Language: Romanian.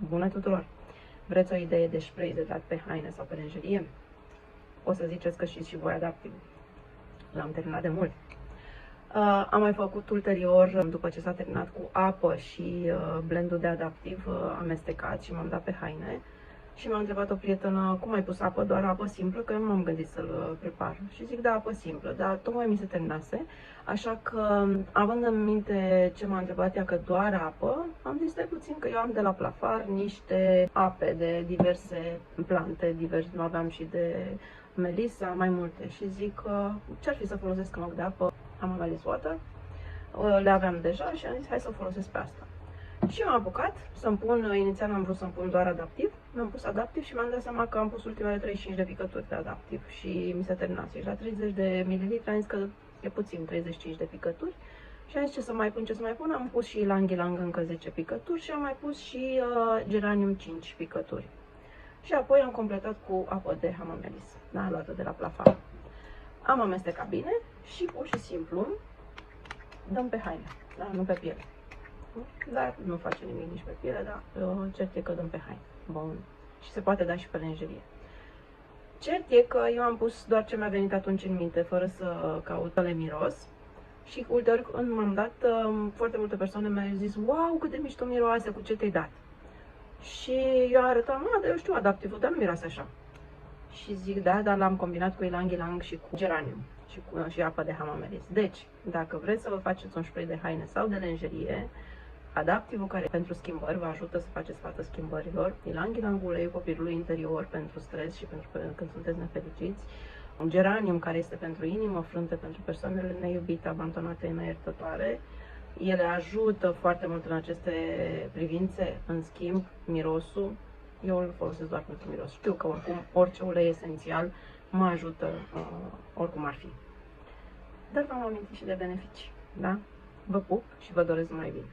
Bună tuturor! Vreți o idee de spray de dat pe haine sau pe lenjerie? O să ziceți că și voi adaptiv. L-am terminat de mult. Am mai făcut ulterior, după ce s-a terminat cu apă și blendul de adaptiv amestecat și m-am dat pe haine. Și m-a întrebat o prietenă, cum ai pus apă? Doar apă simplă? Că eu nu m-am gândit să-l prepar. Și zic, da, apă simplă, dar tocmai mi se terminase. Așa că, având în minte ce m-a întrebat ea, că doar apă, am zis, stai puțin, că eu am de la Plafar niște ape de diverse plante, nu aveam și de melisa, mai multe. Și zic, ce-ar fi să folosesc în loc de apă? Am Amelis Water, le aveam deja și am zis, hai să o folosesc pe asta. Și m-am apucat să-mi pun, inițial am vrut să-mi pun doar adaptiv, mi-am pus adaptiv și mi-am dat seama că am pus ultimele 35 de picături de adaptiv și mi se terminase. Și la 30 de mililitri am zis că e puțin, 35 de picături. Și am zis ce să mai pun, am pus și Ylang Ylang încă 10 picături și am mai pus și geranium 5 picături. Și apoi am completat cu apă de hamamelis, da, luată de la Plafar. Am amestecat bine și pur și simplu dăm pe haine, da, nu pe piele. Dar nu face nimic nici pe piele, dar cert e că dăm pe haine. Bun. Și se poate da și pe lenjerie. Cert e că eu am pus doar ce mi-a venit atunci în minte, fără să caut le miros. Și ulterior, când m-am dat, foarte multe persoane mi-au zis, wow, cât de mișto miroase, cu ce te-ai dat? Și eu arătam, dar eu știu adaptivul, dar nu miroase așa. Și zic, da, dar l-am combinat cu Ylang Ylang și cu geranium și apă de hamamelis. Deci, dacă vreți să vă faceți un spray de haine sau de lenjerie, adaptivul care pentru schimbări vă ajută să faceți față schimbărilor, Ylang Ylang uleiul copilului interior pentru stres și pentru când sunteți nefericiți, un geranium care este pentru inimă, frânte pentru persoanele neiubite, abandonate, neiertătoare. Ele ajută foarte mult în aceste privințe. În schimb, mirosul, eu îl folosesc doar pentru miros. Știu că oricum orice ulei esențial mă ajută oricum ar fi. Dar v-am amintit și de beneficii, da? Vă pup și vă doresc numai bine.